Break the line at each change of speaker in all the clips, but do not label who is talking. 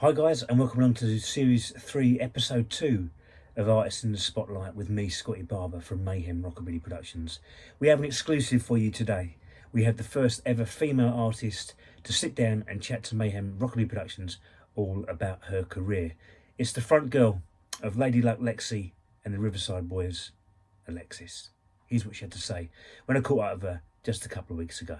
Hi guys, and welcome along to Series 3, Episode 2 of Artists in the Spotlight with me, Scotty Barber from Mayhem Rockabilly Productions. We have an exclusive for you today. We have the first ever female artist to sit down and chat to Mayhem Rockabilly Productions all about her career. It's the front girl of Lady Luck Lexy and the Riverside Boys, Alexys. Here's what she had to say when I caught up with her just a couple of weeks ago.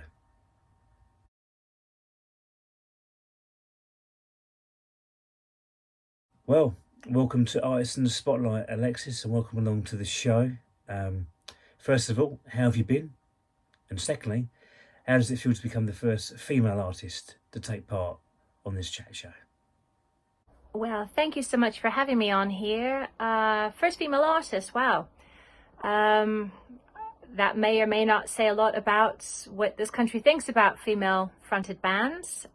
Well, welcome to Artists in the Spotlight, Alexys, and welcome along to the show. First of all, how have you been? And secondly, how does it feel to become the first female artist to take part on this chat show?
Well, thank you so much for having me on here. First female artist, wow. That may or may not say a lot about what this country thinks about female-fronted bands.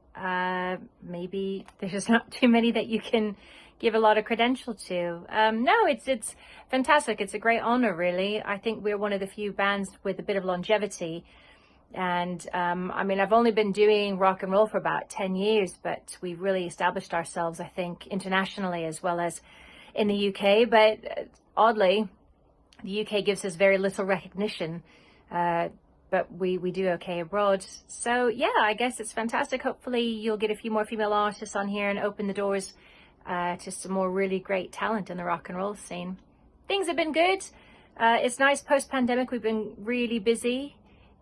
Maybe there's not too many that you can give a lot of credential to. No, it's fantastic. It's a great honor, really. I think we're one of the few bands with a bit of longevity. And I mean, I've only been doing rock and roll for about 10 years, but we've really established ourselves, I think, internationally as well as in the UK. But oddly, the UK gives us very little recognition, but we do okay abroad. So yeah, I guess it's fantastic. Hopefully you'll get a few more female artists on here and open the doors to some more really great talent in the rock and roll scene. Things have been good. It's nice post-pandemic. We've been really busy,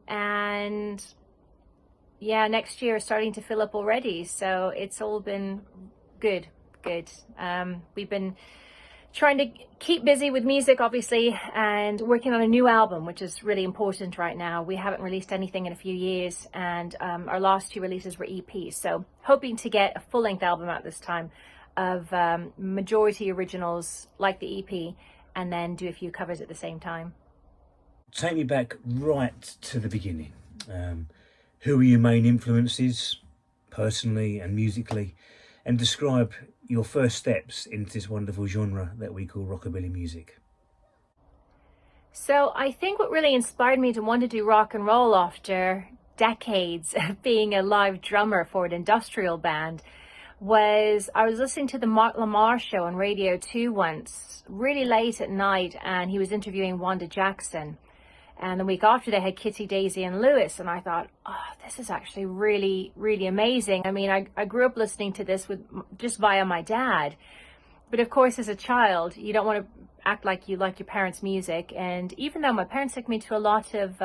and yeah, next year is starting to fill up already. So it's all been good, good. We've been trying to keep busy with music, obviously, and working on a new album, which is really important right now. We haven't released anything in a few years, and our last two releases were EPs. So hoping to get a full-length album out this time of majority originals like the EP, and then do a few covers at the same time.
Take me back right to the beginning. Who were your main influences, personally and musically, and describe your first steps into this wonderful genre that we call rockabilly music.
So I think what really inspired me to want to do rock and roll after decades of being a live drummer for an industrial band was I was listening to the Mark Lamar show on Radio 2 once, really late at night, and he was interviewing Wanda Jackson. And the week after they had Kitty, Daisy and Lewis, and I thought, oh, this is actually really, really amazing. I mean, I grew up listening to this with just via my dad. But of course, as a child, you don't want to act like you like your parents' music. And even though my parents took me to a lot of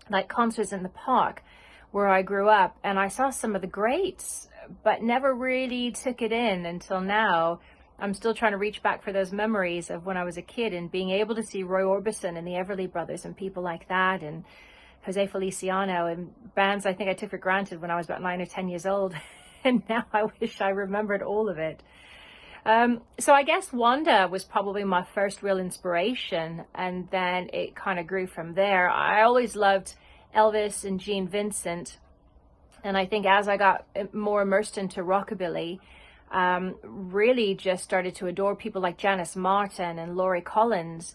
like concerts in the park where I grew up, and I saw some of the greats, but never really took it in until now. I'm still trying to reach back for those memories of when I was a kid and being able to see Roy Orbison and the Everly Brothers and people like that, and Jose Feliciano, and bands I think I took for granted when I was about 9 or 10 years old. And now I wish I remembered all of it. So I guess Wanda was probably my first real inspiration, and then it kind of grew from there. I always loved Elvis and Gene Vincent, and I think as I got more immersed into rockabilly, really just started to adore people like Janice Martin and Laurie Collins.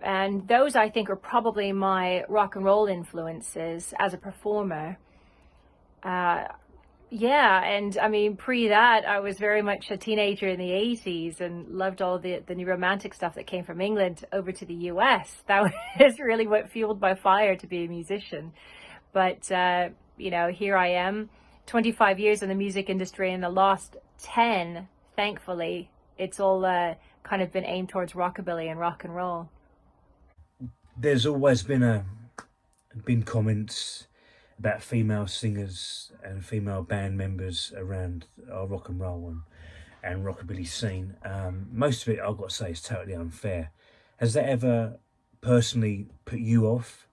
And those, I think, are probably my rock and roll influences as a performer. Yeah, and I mean, pre that, I was very much a teenager in the 80s and loved all the new romantic stuff that came from England over to the US. That was really what fueled my fire to be a musician. But, you know, here I am, 25 years in the music industry, and the last 10, thankfully, it's all kind of been aimed towards rockabilly and rock and roll.
There's always been comments about female singers and female band members around our rock and roll and rockabilly scene. Most of it, I've got to say, is totally unfair. Has that ever personally put you off?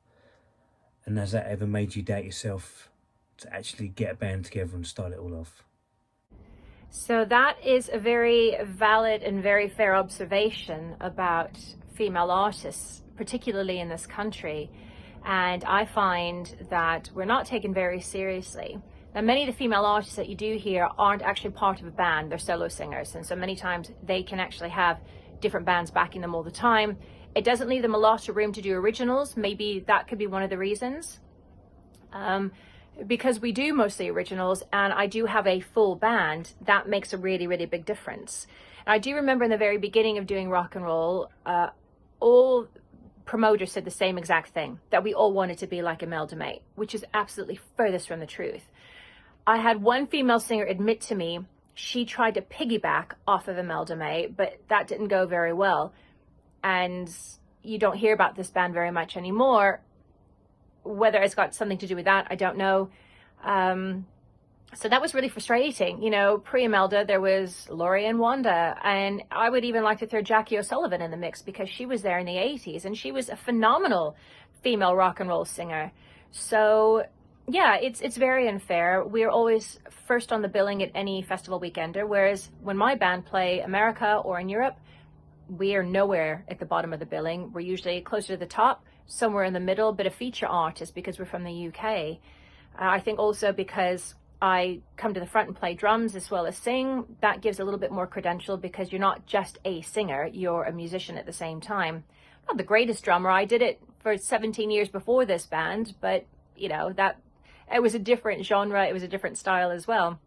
And has that ever made you doubt yourself to actually get a band together and start it all off?
So that is a very valid and very fair observation about female artists, particularly in this country. And I find that we're not taken very seriously. Now, many of the female artists that you do hear aren't actually part of a band, they're solo singers. And so many times they can actually have different bands backing them all the time. It doesn't leave them a lot of room to do originals. Maybe that could be one of the reasons. Because we do mostly originals, and I do have a full band, that makes a really, really big difference. And I do remember in the very beginning of doing rock and roll, all promoters said the same exact thing, that we all wanted to be like Imelda May, which is absolutely furthest from the truth. I had one female singer admit to me she tried to piggyback off of Imelda May, but that didn't go very well. And you don't hear about this band very much anymore. Whether it's got something to do with that, I don't know. So that was really frustrating. You know, pre-Imelda, there was Laurie and Wanda, and I would even like to throw Jackie O'Sullivan in the mix because she was there in the 80s, and she was a phenomenal female rock and roll singer. So yeah, it's very unfair. We're always first on the billing at any festival weekender, whereas when my band play America or in Europe, we are nowhere at the bottom of the billing. We're usually closer to the top, somewhere in the middle, but a feature artist because we're from the UK. I think also because I come to the front and play drums as well as sing, that gives a little bit more credential because you're not just a singer, you're a musician at the same time. Not the greatest drummer. I did it for 17 years before this band, but you know, that it was a different genre, it was a different style as well.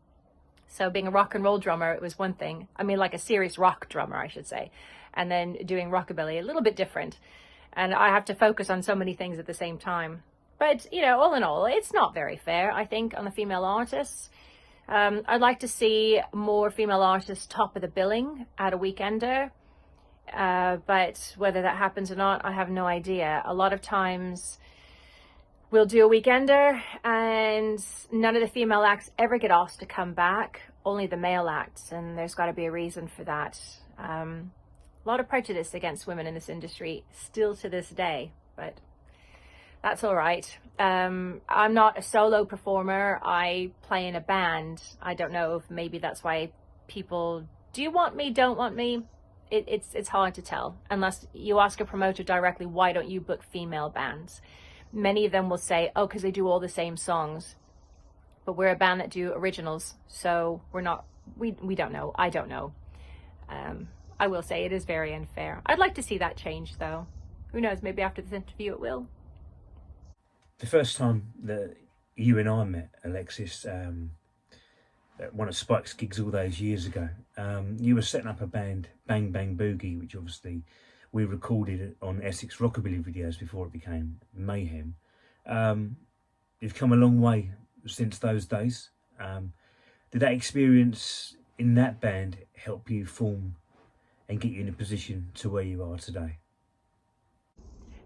So being a rock and roll drummer, it was one thing. I mean, like a serious rock drummer, I should say. And then doing rockabilly, a little bit different. And I have to focus on so many things at the same time. But, you know, all in all, it's not very fair, I think, on the female artists. I'd like to see more female artists top of the billing at a weekender. But whether that happens or not, I have no idea. A lot of times, we'll do a weekender, and none of the female acts ever get asked to come back, only the male acts, and there's got to be a reason for that. A lot of prejudice against women in this industry still to this day, but that's all right. I'm not a solo performer. I play in a band. I don't know if maybe that's why people do want me, don't want me. It's hard to tell unless you ask a promoter directly, why don't you book female bands? Many of them will say, oh, because they do all the same songs. But we're a band that do originals, so we're not, we don't know. I don't know. I will say it is very unfair. I'd like to see that change, though. Who knows, maybe after this interview it will.
The first time that you and I met, Alexys, at one of Spike's gigs all those years ago, you were setting up a band, Bang Bang Boogie, which obviously we recorded on Essex Rockabilly videos before it became Mayhem. You've come a long way since those days. Did that experience in that band help you form and get you in a position to where you are today?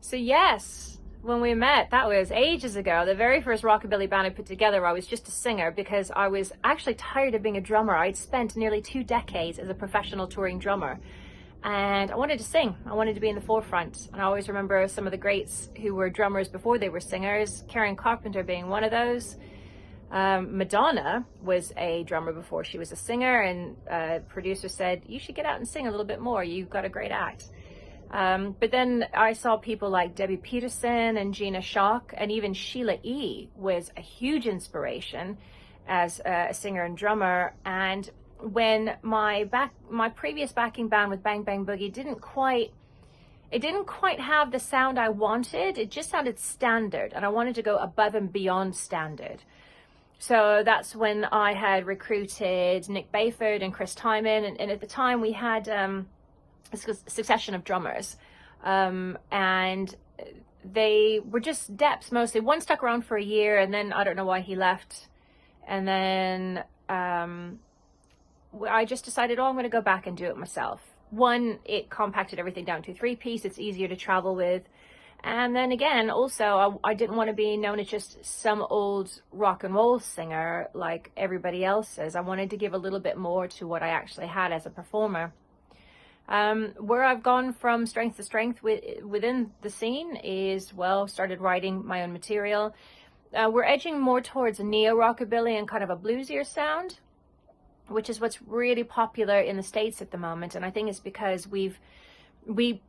So yes, when we met, that was ages ago. The very first rockabilly band I put together, I was just a singer because I was actually tired of being a drummer. I'd spent nearly 2 decades as a professional touring drummer, and I wanted to sing. I wanted to be in the forefront. And I always remember some of the greats who were drummers before they were singers, Karen Carpenter being one of those. Madonna was a drummer before she was a singer, and a producer said, you should get out and sing a little bit more. You've got a great act. But then I saw people like Debbie Peterson and Gina Shock, and even Sheila E. was a huge inspiration as a singer and drummer. And when my previous backing band with Bang Bang Boogie didn't quite have the sound I wanted, it just sounded standard, and I wanted to go above and beyond standard. So that's when I had recruited Nick Bayford and Chris Timon, and at the time we had a succession of drummers, and they were just Deps mostly. One stuck around for a year, and then I don't know why he left, and then I just decided, oh, I'm going to go back and do it myself. One, it compacted everything down to a 3-piece. It's easier to travel with. And then again, also, I didn't want to be known as just some old rock and roll singer like everybody else is. I wanted to give a little bit more to what I actually had as a performer. Where I've gone from strength to strength within the scene is, well, started writing my own material. We're edging more towards a neo-rockabilly and kind of a bluesier sound, which is what's really popular in the States at the moment. And I think it's because we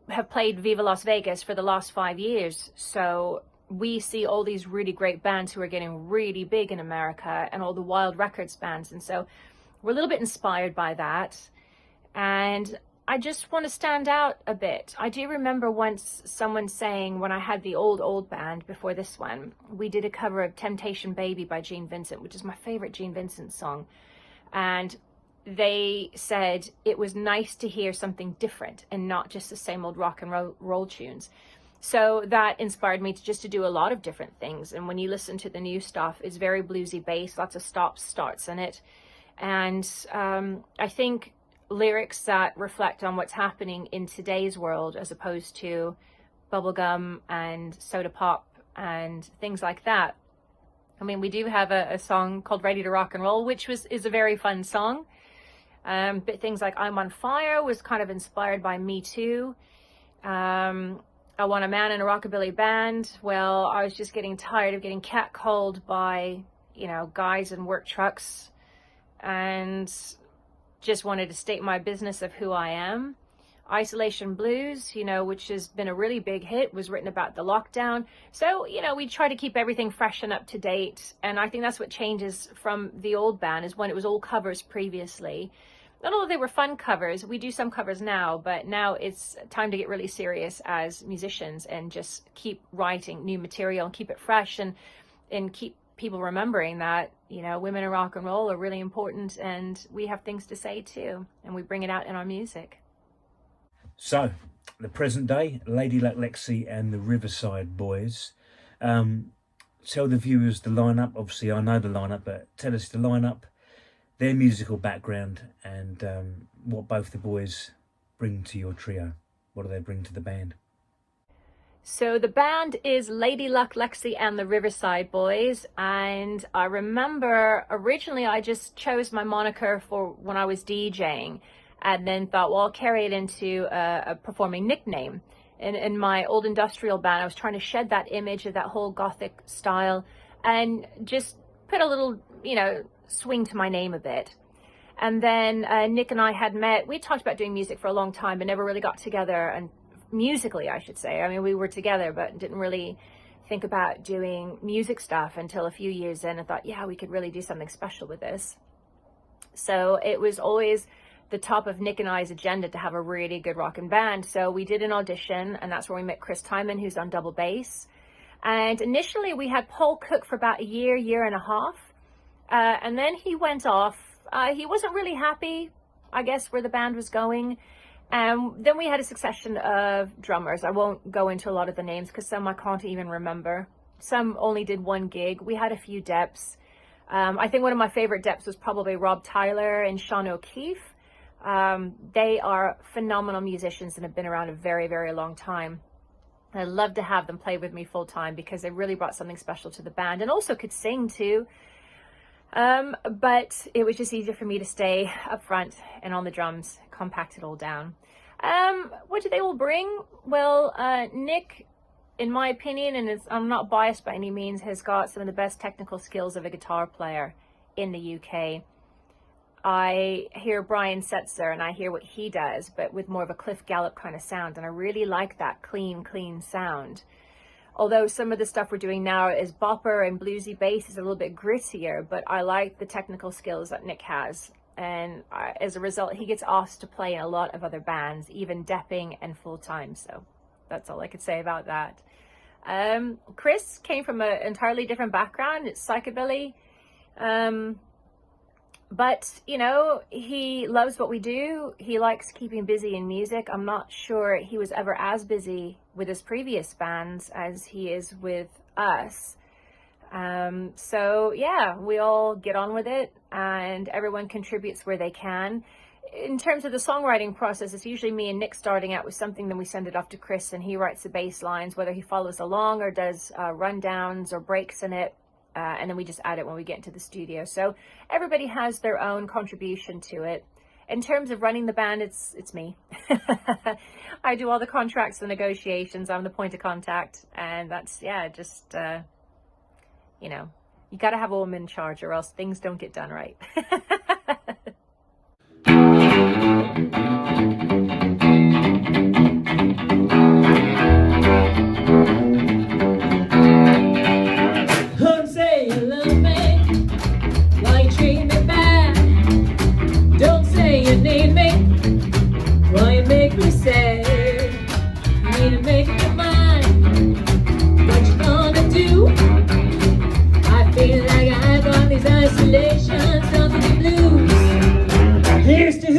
have played Viva Las Vegas for the last 5 years. So we see all these really great bands who are getting really big in America, and all the Wild Records bands. And so we're a little bit inspired by that. And I just want to stand out a bit. I do remember once someone saying, when I had the old band before this one, we did a cover of Temptation Baby by Gene Vincent, which is my favorite Gene Vincent song. And they said it was nice to hear something different and not just the same old rock and roll tunes. So that inspired me to do a lot of different things. And when you listen to the new stuff, it's very bluesy bass, lots of stops, starts in it. And I think lyrics that reflect on what's happening in today's world, as opposed to bubblegum and soda pop and things like that. I mean, we do have a song called Ready to Rock and Roll, which is a very fun song. But things like I'm on Fire was kind of inspired by Me Too. I Want a Man in a Rockabilly Band. Well, I was just getting tired of getting catcalled by, guys in work trucks, and just wanted to state my business of who I am. Isolation Blues, which has been a really big hit, was written about the lockdown. So, we try to keep everything fresh and up to date. And I think that's what changes from the old band, is when it was all covers previously. Not although they were fun covers, we do some covers now, but now it's time to get really serious as musicians and just keep writing new material and keep it fresh, and keep people remembering that, women in rock and roll are really important, and we have things to say too, and we bring it out in our music.
So, the present day, Lady Luck Lexy and the Riverside Boys. Tell the viewers the lineup. Obviously, I know the lineup, but tell us the lineup, their musical background, and what both the boys bring to your trio. What do they bring to the band?
So the band is Lady Luck, Lexy, and the Riverside Boys. And I remember originally I just chose my moniker for when I was DJing, and then thought, well, I'll carry it into a performing nickname. In my old industrial band, I was trying to shed that image of that whole gothic style and just put a little, swing to my name a bit. And then Nick and I had met. We talked about doing music for a long time, but never really got together, and musically, I should say. I mean, we were together, but didn't really think about doing music stuff until a few years in, and thought, yeah, we could really do something special with this. So it was always the top of Nick and I's agenda to have a really good rockin' band. So we did an audition, and that's where we met Chris Timon, who's on double bass. And initially we had Paul Cook for about a year and a half. And then he went off. He wasn't really happy, I guess, where the band was going. And then we had a succession of drummers. I won't go into a lot of the names because some I can't even remember. Some only did one gig. We had a few deps. I think one of my favorite deps was probably Rob Tyler and Sean O'Keefe. They are phenomenal musicians and have been around a very, very long time. I'd love to have them play with me full time because they really brought something special to the band, and also could sing too. But it was just easier for me to stay up front and on the drums, compact it all down. What did they all bring? Well, Nick, in my opinion, and I'm not biased by any means, has got some of the best technical skills of a guitar player in the UK. I hear Brian Setzer and I hear what he does, but with more of a Cliff Gallup kind of sound, and I really like that clean sound. Although some of the stuff we're doing now is bopper and bluesy bass is a little bit grittier, but I like the technical skills that Nick has. And as a result, he gets asked to play in a lot of other bands, even depping and full-time. So that's all I could say about that. Chris came from an entirely different background. It's psychobilly. But, he loves what we do. He likes keeping busy in music. I'm not sure he was ever as busy with his previous bands as he is with us. So yeah, we all get on with it and everyone contributes where they can. In terms of the songwriting process, it's usually me and Nick starting out with something, then we send it off to Chris and he writes the bass lines, whether he follows along or does rundowns or breaks in it. And then we just add it when we get into the studio. So everybody has their own contribution to it. In terms of running the band, it's me. I do all the contracts, the negotiations. I'm the point of contact. And that's, just, you got to have a woman in charge or else things don't get done right.
Here's to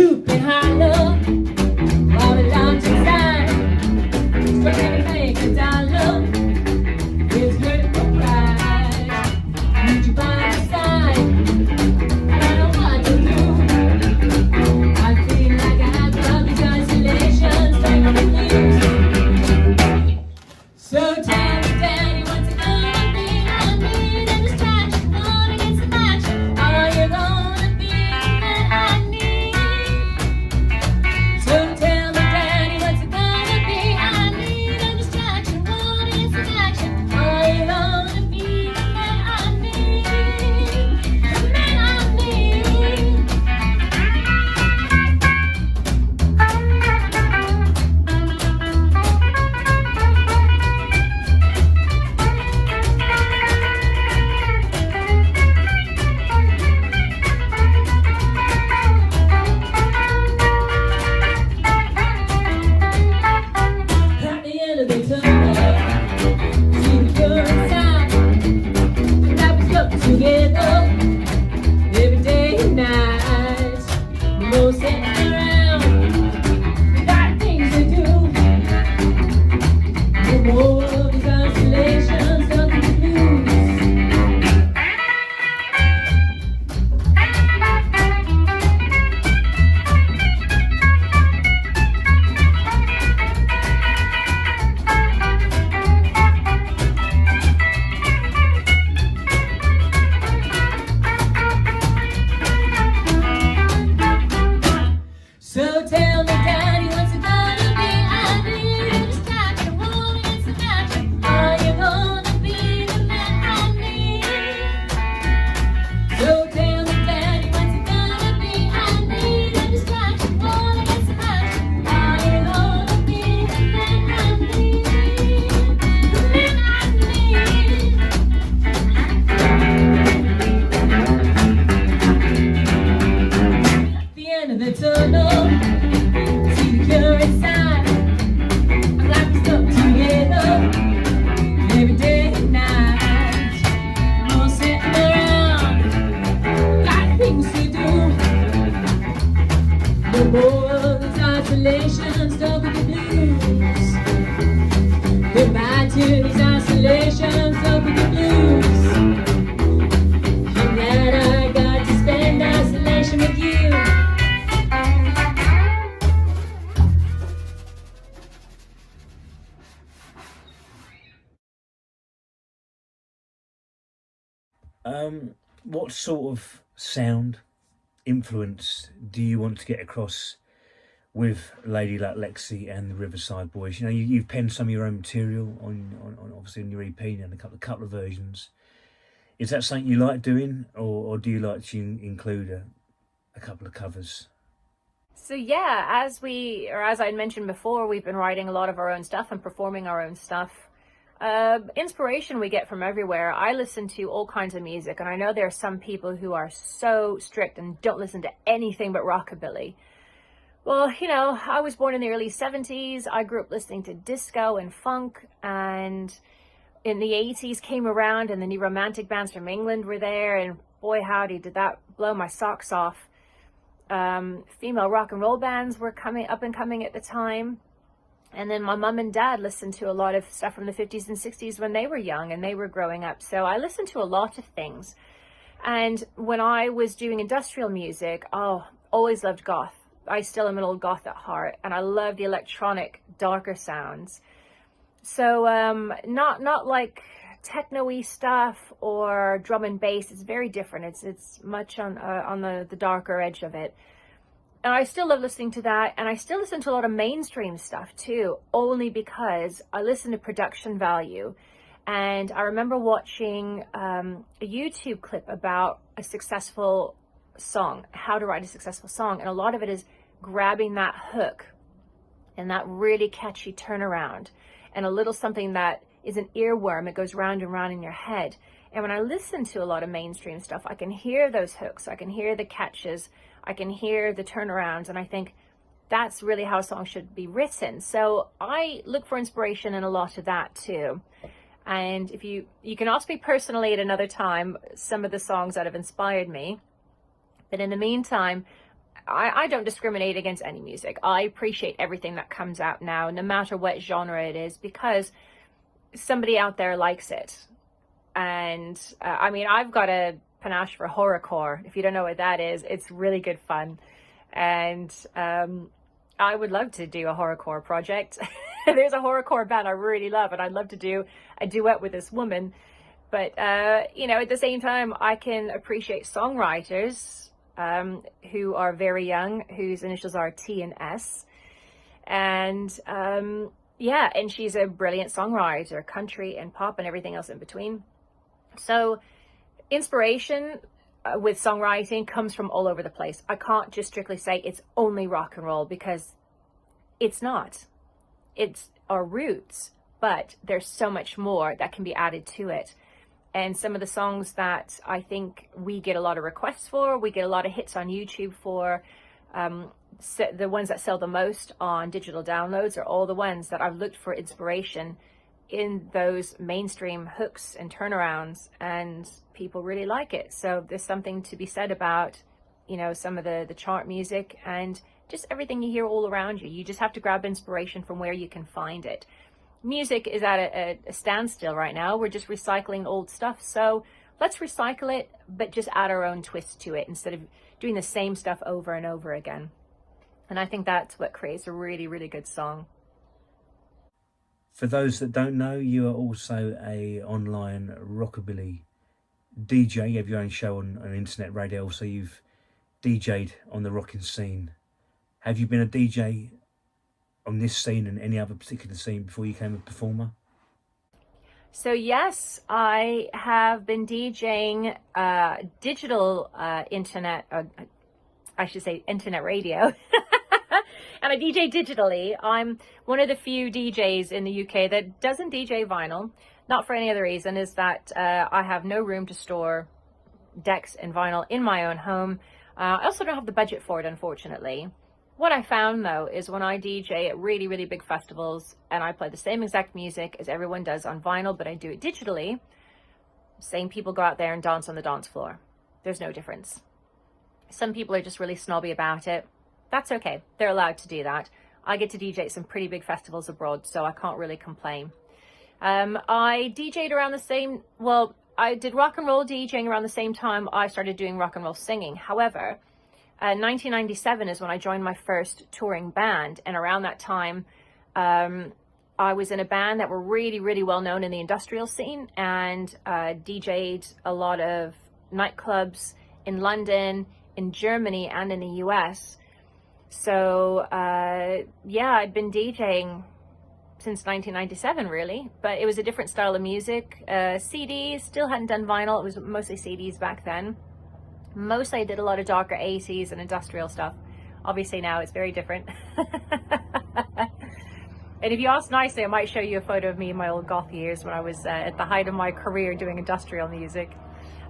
So tell me, Daddy, what's it gonna be? I need a distraction, wanna get some action. Are you gonna be the man I need? The man I need. At the end of the tunnel, see the curious side. I'm like we're stuck together every day and night. No sitting around, got things to do. No more of this isolation, stuck with the blues. Goodbye to these isolations, stuck with the blues. I'm glad I got to spend isolation with you.
What sort of sound influence do you want to get across with Lady Like Lexy and the Riverside Boys? You know, you've penned some of your own material on obviously on your EP and a couple of versions. Is that something you like doing, or do you like to include a couple of covers?
So yeah, as I mentioned before, we've been writing a lot of our own stuff and performing our own stuff. Inspiration we get from everywhere. I listen to all kinds of music, and I know there are some people who are so strict and don't listen to anything but rockabilly. Well, you know, I was born in the early 70s. I grew up listening to disco and funk, and in the 80s came around and the new romantic bands from England were there, and boy howdy did that blow my socks off. Female rock and roll bands were up and coming at the time. And then my mum and dad listened to a lot of stuff from the 50s and 60s when they were young and they were growing up. So I listened to a lot of things. And when I was doing industrial music, always loved goth. I still am an old goth at heart, and I love the electronic, darker sounds. So not like techno-y stuff or drum and bass. It's very different. It's much on the darker edge of it. And I still love listening to that, and I still listen to a lot of mainstream stuff too, only because I listen to production value. And I remember watching a YouTube clip about a successful song, how to write a successful song, and a lot of it is grabbing that hook and that really catchy turnaround and a little something that is an earworm. It goes round and round in your head. And when I listen to a lot of mainstream stuff, I can hear those hooks, I can hear the catches, I can hear the turnarounds, and I think that's really how a song should be written. So I look for inspiration in a lot of that too. And if you can ask me personally at another time some of the songs that have inspired me. But in the meantime, I don't discriminate against any music. I appreciate everything that comes out now, no matter what genre it is, because somebody out there likes it. And I mean, I've got a panache for horrorcore. If you don't know what that is, it's really good fun. And I would love to do a horrorcore project. There's a horrorcore band I really love, and I'd love to do a duet with this woman. But you know, at the same time, I can appreciate songwriters who are very young, whose initials are T and S. And yeah, and she's a brilliant songwriter, country and pop and everything else in between. So inspiration with songwriting comes from all over the place. I can't just strictly say it's only rock and roll, because it's not. It's our roots, but there's so much more that can be added to it. And some of the songs that I think we get a lot of requests for, we get a lot of hits on YouTube for, the ones that sell the most on digital downloads are all the ones that I've looked for inspiration in those mainstream hooks and turnarounds, and people really like it. So there's something to be said about, you know, some of the chart music and just everything you hear all around you. You just have to grab inspiration from where you can find it. Music is at a standstill right now. We're just recycling old stuff. So let's recycle it, but just add our own twist to it instead of doing the same stuff over and over again. And I think that's what creates a really, really good song.
For those that don't know, you are also a online rockabilly DJ. You have your own show on internet radio, so you've DJ'd on the rocking scene. Have you been a DJ on this scene and any other particular scene before you became a performer?
So yes, I have been DJing digital internet, I should say internet radio. And I DJ digitally. I'm one of the few DJs in the UK that doesn't DJ vinyl. Not for any other reason, is that I have no room to store decks and vinyl in my own home. I also don't have the budget for it, unfortunately. What I found though is when I DJ at really, really big festivals and I play the same exact music as everyone does on vinyl, but I do it digitally, same people go out there and dance on the dance floor. There's no difference. Some people are just really snobby about it. That's okay. They're allowed to do that. I get to DJ at some pretty big festivals abroad, so I can't really complain. I DJ'd around the same, well, I did rock and roll DJing around the same time I started doing rock and roll singing. However, 1997 is when I joined my first touring band, and around that time, I was in a band that were really, really well known in the industrial scene, and DJ'd a lot of nightclubs in London, in Germany, and in the US. So yeah, I'd been DJing since 1997 really, but it was a different style of music. CDs, still hadn't done vinyl, it was mostly CDs back then. Mostly I did a lot of darker 80s and industrial stuff. Obviously now it's very different. And if you ask nicely, I might show you a photo of me in my old goth years when I was at the height of my career doing industrial music.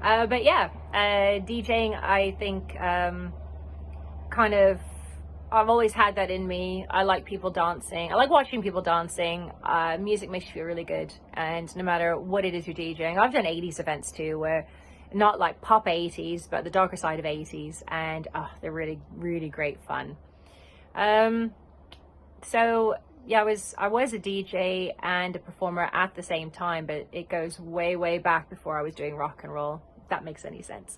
But yeah, DJing, I think, kind of, I've always had that in me. I like people dancing. I like watching people dancing. Music makes you feel really good. And no matter what it is you're DJing, I've done 80s events too, where not like pop 80s, but the darker side of 80s. And they're really, really great fun. So yeah, I was a DJ and a performer at the same time, but it goes way, way back before I was doing rock and roll, if that makes any sense.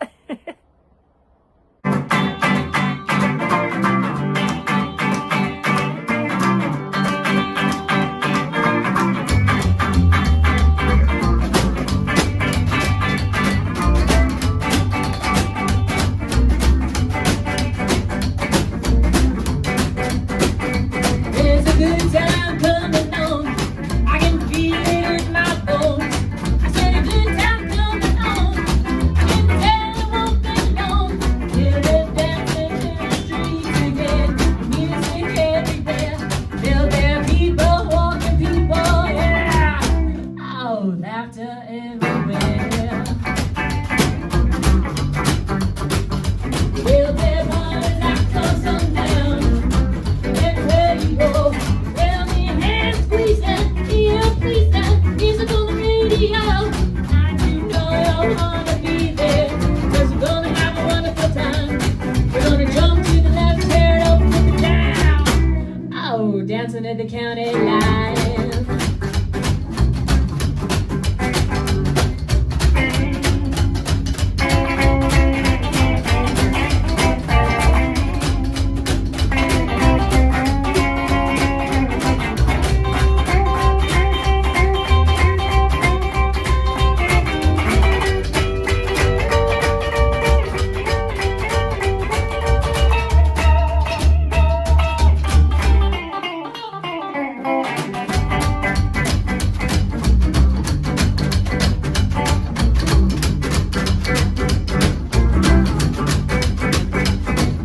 Dancing at the county line.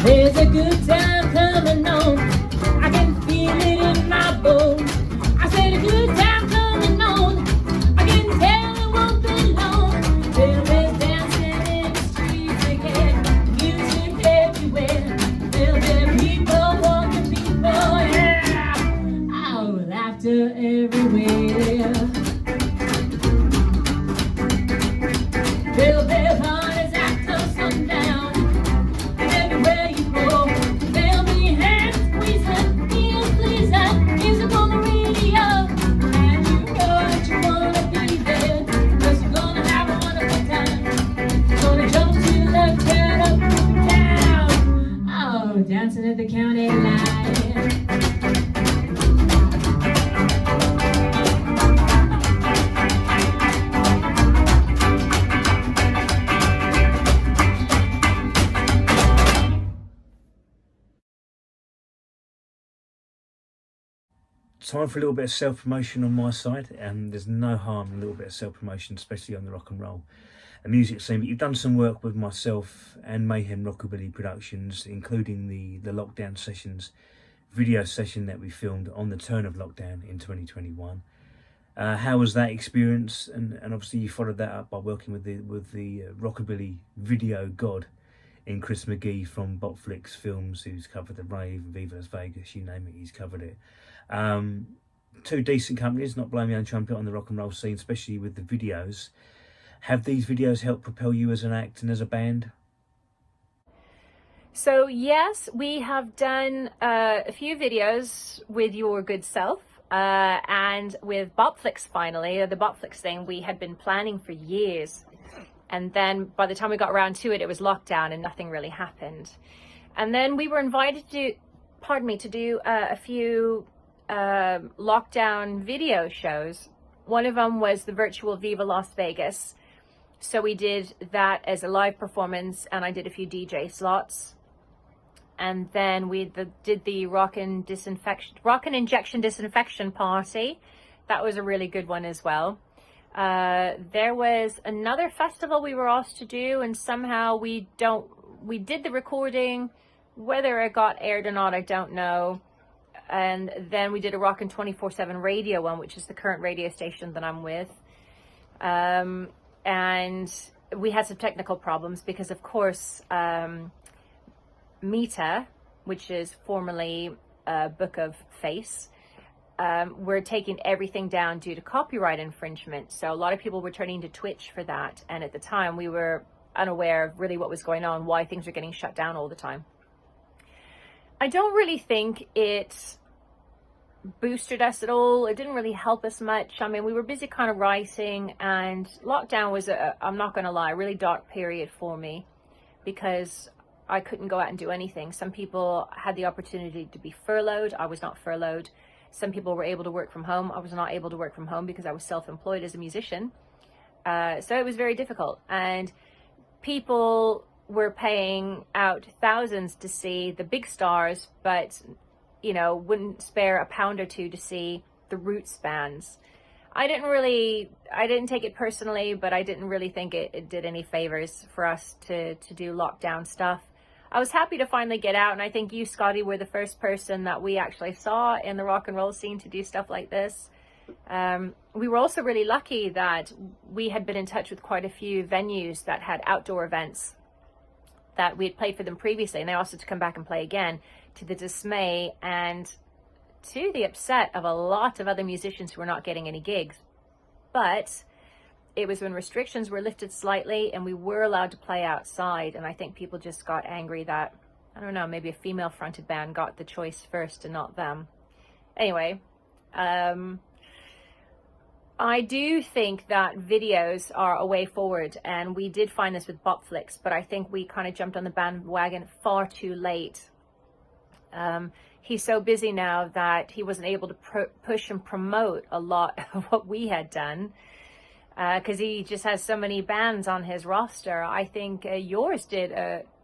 There's a good time coming on. I can feel it in my bones. I said a good time coming on. I can tell it won't be long. There's dancing in the streets again. Music everywhere. There'll be people walking, people, yeah. Oh, laughter everywhere. There'll be parties after sundown. Dancing at the county line.
time for a little bit of self-promotion on my side, and there's no harm in a little bit of self-promotion, especially on the rock and roll and music scene. But you've done some work with myself and Mayhem Rockabilly Productions, including the lockdown sessions, video session that we filmed on the turn of lockdown in 2021. How was that experience? And obviously you followed that up by working with the Rockabilly video god in Chris McGee from Botflix Films, who's covered the rave, Viva Las Vegas, you name it, he's covered it. Two decent companies, not blowing my own trumpet on the rock and roll scene, especially with the videos. Have these videos helped propel you as an act and as a band?
So yes, we have done a few videos with your good self, and with Botflix finally, the Botflix thing we had been planning for years. And then by the time we got around to it, it was lockdown and nothing really happened. And then we were invited to do a few lockdown video shows. One of them was the virtual Viva Las Vegas. So we did that as a live performance, and I did a few DJ slots. And then we did the rock and injection disinfection party. That was a really good one as well. There was another festival we were asked to do, and somehow we did the recording. Whether it got aired or not, I don't know. And then we did a Rockin' 24/7 radio one, which is the current radio station that I'm with. And we had some technical problems because, of course, Meta, which is formerly Book of Face, we're taking everything down due to copyright infringement. So a lot of people were turning to Twitch for that. And at the time, we were unaware of really what was going on, why things were getting shut down all the time. I don't really think it boosted us at all. It didn't really help us much. I mean, we were busy kind of writing, and lockdown was, I'm not going to lie, a really dark period for me because I couldn't go out and do anything. Some people had the opportunity to be furloughed. I was not furloughed. Some people were able to work from home. I was not able to work from home because I was self-employed as a musician. So it was very difficult. And people were paying out thousands to see the big stars, but, you know, wouldn't spare a pound or two to see the roots bands. I didn't take it personally, but I didn't really think it did any favors for us to do lockdown stuff. I was happy to finally get out, and I think you, Scotty, were the first person that we actually saw in the rock and roll scene to do stuff like this. We were also really lucky that we had been in touch with quite a few venues that had outdoor events that we had played for them previously, and they asked us to come back and play again, to the dismay and to the upset of a lot of other musicians who were not getting any gigs. But it was when restrictions were lifted slightly and we were allowed to play outside, and I think people just got angry that, I don't know, maybe a female fronted band got the choice first and not them. Anyway, I do think that videos are a way forward, and we did find this with Botflix, but I think we kind of jumped on the bandwagon far too late. He's so busy now that he wasn't able to push and promote a lot of what we had done, because he just has so many bands on his roster. I think yours did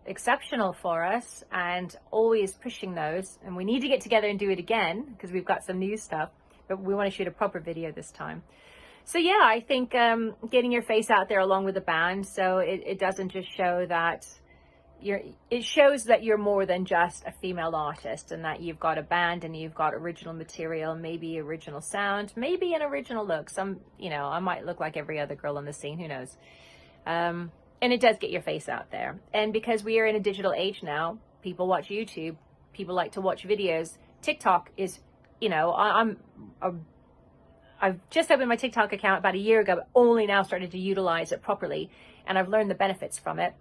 exceptional for us, and always pushing those, and we need to get together and do it again because we've got some new stuff, but we want to shoot a proper video this time. So yeah, I think getting your face out there along with the band, so it doesn't just show that it shows that you're more than just a female artist, and that you've got a band and you've got original material, maybe original sound, maybe an original look. Some, you know, I might look like every other girl on the scene, who knows. And it does get your face out there. And because we are in a digital age now, people watch YouTube, people like to watch videos. TikTok is, you know, I've just opened my TikTok account about a year ago, but only now started to utilize it properly, and I've learned the benefits from it,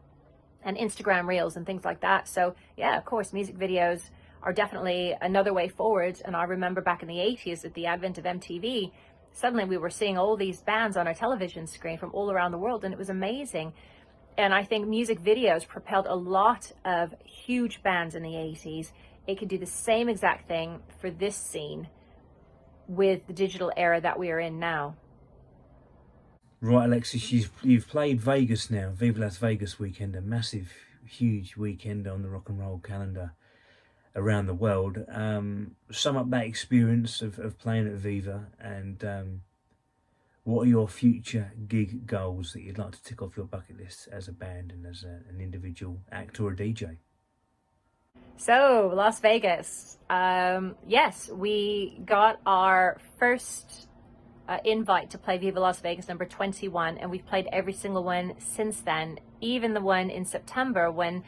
and Instagram Reels and things like that. So yeah, of course, music videos are definitely another way forward. And I remember back in the 80s at the advent of MTV, suddenly we were seeing all these bands on our television screen from all around the world, and it was amazing. And I think music videos propelled a lot of huge bands in the 80s. It could do the same exact thing for this scene with the digital era that we are in now.
Right, Alexys, you've played Vegas now, Viva Las Vegas weekend, a massive, huge weekend on the rock and roll calendar. around the world. Sum up that experience of playing at Viva, and what are your future gig goals that you'd like to tick off your bucket list as a band and as an individual actor or DJ?
So, Las Vegas. Yes, we got our first invite to play Viva Las Vegas number 21, and we've played every single one since then, even the one in September when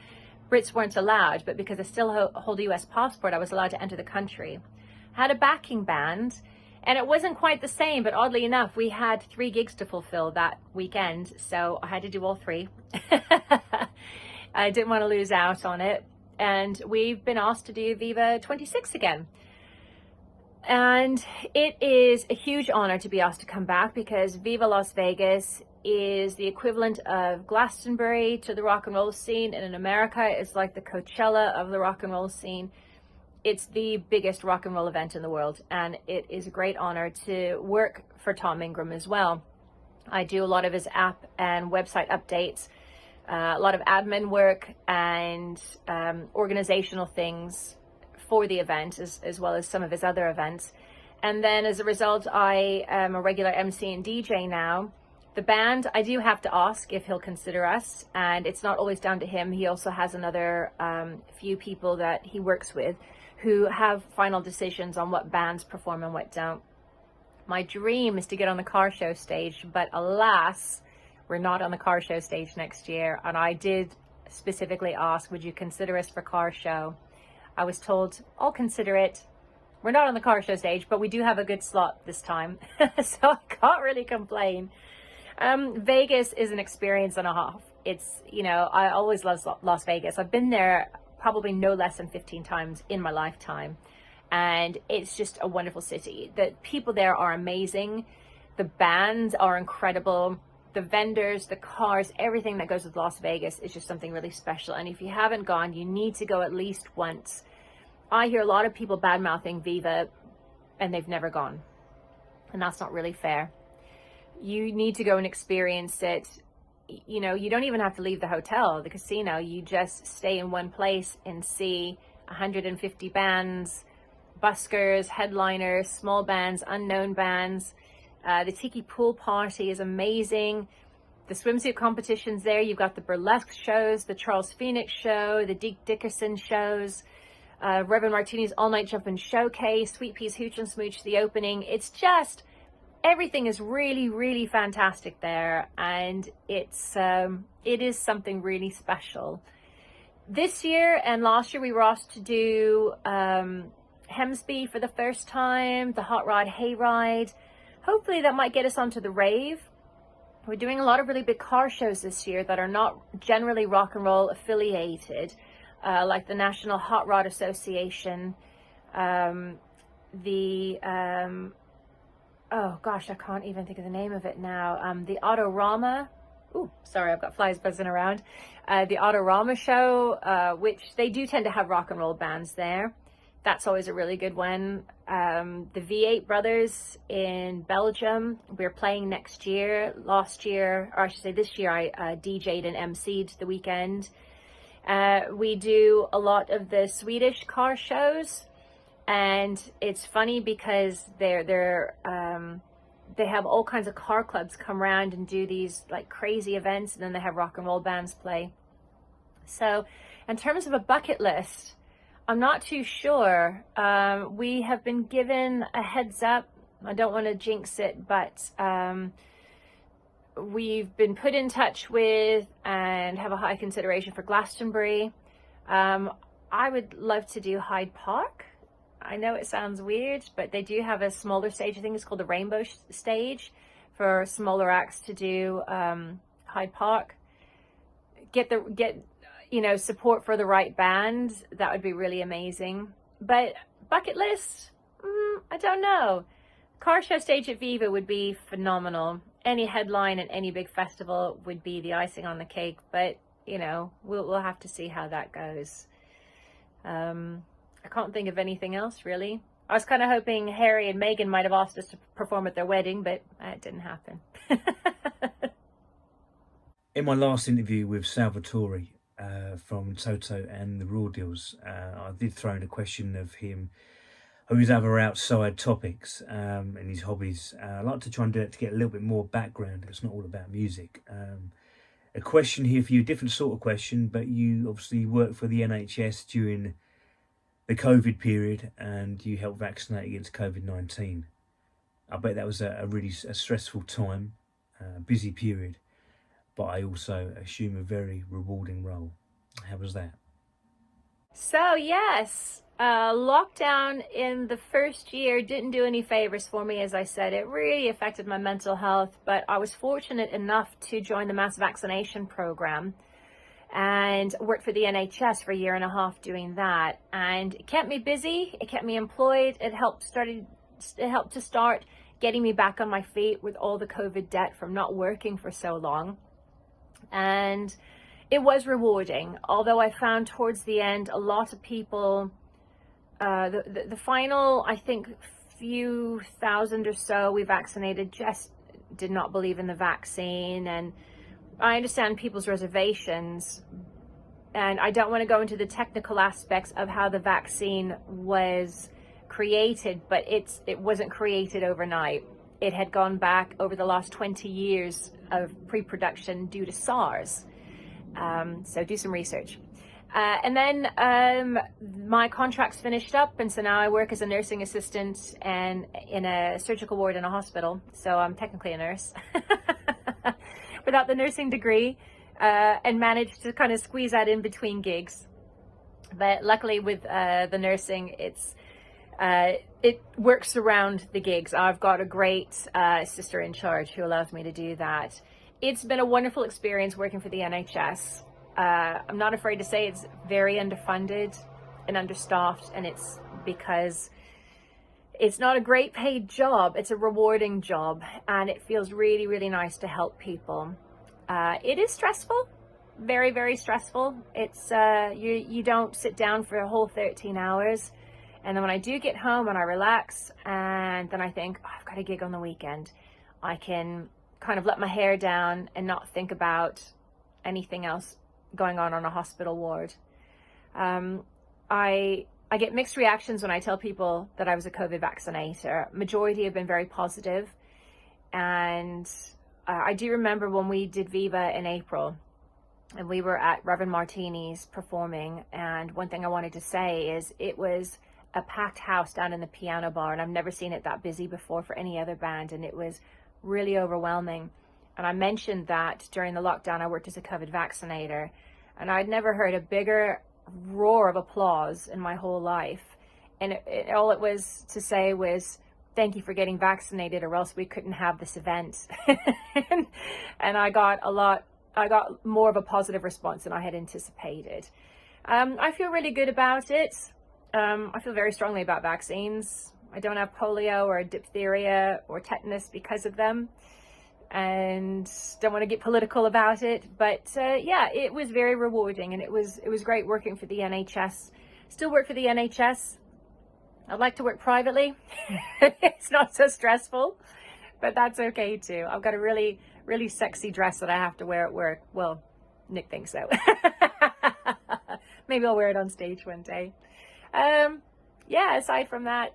Brits weren't allowed, but because I still hold a US passport, I was allowed to enter the country. Had a backing band, and it wasn't quite the same, but oddly enough, we had 3 gigs to fulfill that weekend, so I had to do all 3. I didn't want to lose out on it, and we've been asked to do Viva 26 again. And it is a huge honor to be asked to come back, because Viva Las Vegas is the equivalent of Glastonbury to the rock and roll scene, and in America it's like the Coachella of the rock and roll scene. It's the biggest rock and roll event in the world, and it is a great honor to work for Tom Ingram as well. I do a lot of his app and website updates, a lot of admin work and organizational things for the event, as well as some of his other events. And then as a result, I am a regular MC and DJ now. The band, I do have to ask if he'll consider us, and it's not always down to him. He also has another few people that he works with who have final decisions on what bands perform and what don't. My dream is to get on the car show stage, but alas, we're not on the car show stage next year. And I did specifically ask, would you consider us for car show? I was told, I'll consider it. We're not on the car show stage, but we do have a good slot this time. So I can't really complain. Vegas is an experience and a half. It's, you know, I always love Las Vegas. I've been there probably no less than 15 times in my lifetime. And it's just a wonderful city. The people there are amazing. The bands are incredible. The vendors, the cars, everything that goes with Las Vegas is just something really special. And if you haven't gone, you need to go at least once. I hear a lot of people bad-mouthing Viva and they've never gone. And that's not really fair. You need to go and experience it. You know, you don't even have to leave the hotel, the casino. You just stay in one place and see 150 bands, buskers, headliners, small bands, unknown bands. The Tiki Pool Party is amazing. The swimsuit competitions there. You've got the burlesque shows, the Charles Phoenix show, the Deke Dickerson shows, Reverend Martini's All Night Jumpin' Showcase, Sweet Pea's Hooch and Smooch, the opening. It's just, everything is really, really fantastic there. And it is something really special. This year and last year we were asked to do Hemsby for the first time, the Hot Rod Hayride. Hopefully that might get us onto the rave. We're doing a lot of really big car shows this year that are not generally rock and roll affiliated, like the National Hot Rod Association, oh gosh, I can't even think of the name of it now. The Autorama, ooh, sorry, I've got flies buzzing around. The Autorama show, which they do tend to have rock and roll bands there. That's always a really good one. The V8 Brothers in Belgium, we're playing next year. Last year, or I should say this year, I DJ'd and MC'd the weekend. We do a lot of the Swedish car shows, and it's funny because they have all kinds of car clubs come around and do these like crazy events, and then they have rock and roll bands play. So in terms of a bucket list, I'm not too sure. We have been given a heads up. I don't want to jinx it, but we've been put in touch with and have a high consideration for Glastonbury. I would love to do Hyde Park. I know it sounds weird, but they do have a smaller stage. I think it's called the Rainbow Stage for smaller acts to do Hyde Park. Get you know, support for the right band. That would be really amazing. But bucket list, I don't know. Car show stage at Viva would be phenomenal. Any headline at any big festival would be the icing on the cake. But you know, we'll have to see how that goes. I can't think of anything else really. I was kind of hoping Harry and Meghan might have asked us to perform at their wedding, but it didn't happen.
In my last interview with Salvatore, from Toto and the Raw Deals. I did throw in a question of him, of his other outside topics and his hobbies. I like to try and do it to get a little bit more background. It's not all about music. A question here for you, a different sort of question, but you obviously worked for the NHS during the COVID period and you helped vaccinate against COVID-19. I bet that was a really stressful time, busy period, but I also assume a very rewarding role. How was that?
So yes, lockdown in the first year didn't do any favors for me. As I said, it really affected my mental health, but I was fortunate enough to join the mass vaccination program and worked for the NHS for a year and a half doing that. And it kept me busy, it kept me employed, it helped to start getting me back on my feet with all the COVID debt from not working for so long. And it was rewarding, although I found towards the end a lot of people, the final, I think, few thousand or so we vaccinated just did not believe in the vaccine. And I understand people's reservations, and I don't want to go into the technical aspects of how the vaccine was created, but it wasn't created overnight. It had gone back over the last 20 years of pre-production due to SARS. So do some research. And then my contract's finished up, and so now I work as a nursing assistant and in a surgical ward in a hospital. So I'm technically a nurse without the nursing degree, and managed to kind of squeeze that in between gigs. But luckily with the nursing, it works around the gigs. I've got a great sister in charge who allows me to do that. It's been a wonderful experience working for the NHS. I'm not afraid to say it's very underfunded and understaffed, and it's because it's not a great paid job. It's a rewarding job, and it feels really, really nice to help people. It is stressful, very, very stressful. It's you don't sit down for a whole 13 hours. And then when I do get home and I relax, and then I think, oh, I've got a gig on the weekend, I can kind of let my hair down and not think about anything else going on a hospital ward. I get mixed reactions when I tell people that I was a COVID vaccinator. Majority have been very positive. And I do remember when we did Viva in April, and we were at Reverend Martini's performing, and one thing I wanted to say is it was a packed house down in the piano bar, and I've never seen it that busy before for any other band, and it was really overwhelming. And I mentioned that during the lockdown I worked as a COVID vaccinator, and I'd never heard a bigger roar of applause in my whole life. And all it was to say was, thank you for getting vaccinated, or else we couldn't have this event. And I got more of a positive response than I had anticipated. I feel really good about it. I feel very strongly about vaccines. I don't have polio or diphtheria or tetanus because of them, and don't want to get political about it. But yeah, it was very rewarding, and it was great working for the NHS. Still work for the NHS. I'd like to work privately. It's not so stressful, but that's okay too. I've got a really, really sexy dress that I have to wear at work. Well, Nick thinks so. Maybe I'll wear it on stage one day. Yeah, aside from that,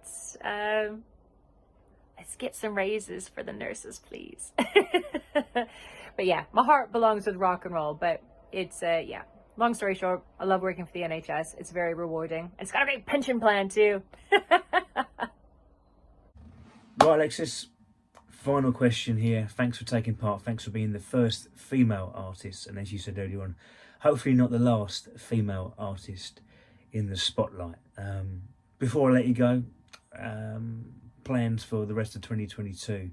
let's get some raises for the nurses, please. But yeah, my heart belongs with rock and roll, but it's, yeah, long story short, I love working for the NHS. It's very rewarding. It's got a great pension plan too.
Right, Alexys, final question here. Thanks for taking part. Thanks for being the first female artist, and as you said earlier on, hopefully not the last female artist in the spotlight. Before I let you go, plans for the rest of 2022,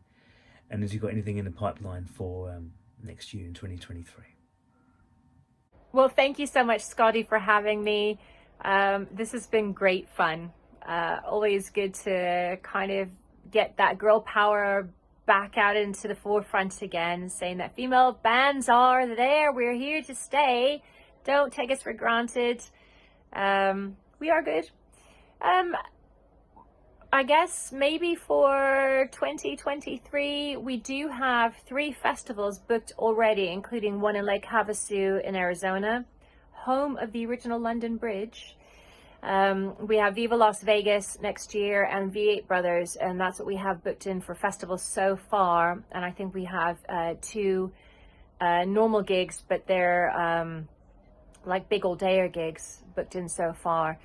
and have you got anything in the pipeline for next year in 2023?
Well, thank you so much, Scotty, for having me. This has been great fun. Always good to kind of get that girl power back out into the forefront again, saying that female bands are there. We're here to stay. Don't take us for granted. We are good. I guess maybe for 2023, we do have 3 festivals booked already, including one in Lake Havasu in Arizona. home of the original London Bridge. We have Viva Las Vegas next year and V8 Brothers, and that's what we have booked in for festivals so far. And I think we have 2 normal gigs, but they're like big old dayer gigs booked in so far.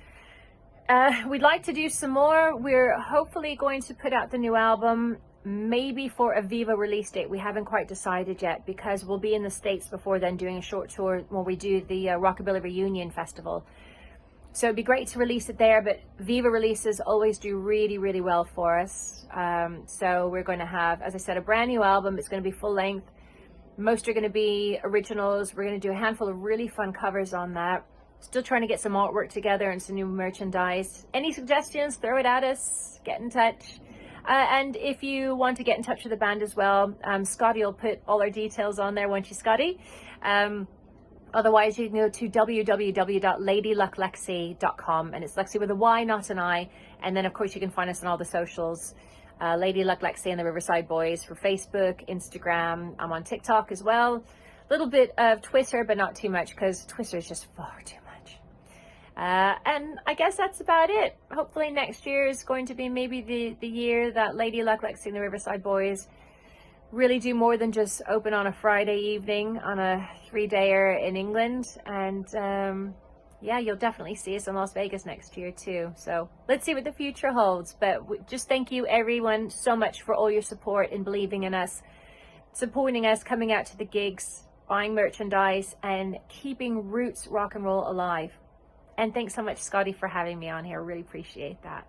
We'd like to do some more. We're hopefully going to put out the new album maybe for a Viva release date. We haven't quite decided yet, because we'll be in the States before then doing a short tour when we do the Rockabilly Reunion Festival. So it'd be great to release it there, but Viva releases always do really, really well for us. So we're going to have, as I said, a brand new album. It's going to be full length. Most are going to be originals. We're going to do a handful of really fun covers on that. Still trying to get some artwork together and some new merchandise. Any suggestions, throw it at us, get in touch. And if you want to get in touch with the band as well, Scotty will put all our details on there, won't you, Scotty? Otherwise, you can go to www.ladylucklexy.com, and it's Lexy with a Y, not an I. And then, of course, you can find us on all the socials. Lady Luck Lexy and the Riverside Boys for Facebook, Instagram. I'm on TikTok as well. A little bit of Twitter, but not too much, because Twitter is just far too much. And I guess that's about it. Hopefully next year is going to be maybe the year that Lady Luck Lexy and the Riverside Boys really do more than just open on a Friday evening on a 3-dayer in England. And yeah, you'll definitely see us in Las Vegas next year too. So let's see what the future holds. But just thank you everyone so much for all your support and believing in us, supporting us, coming out to the gigs, buying merchandise, and keeping roots rock and roll alive. And thanks so much, Scotty, for having me on here. Really appreciate that.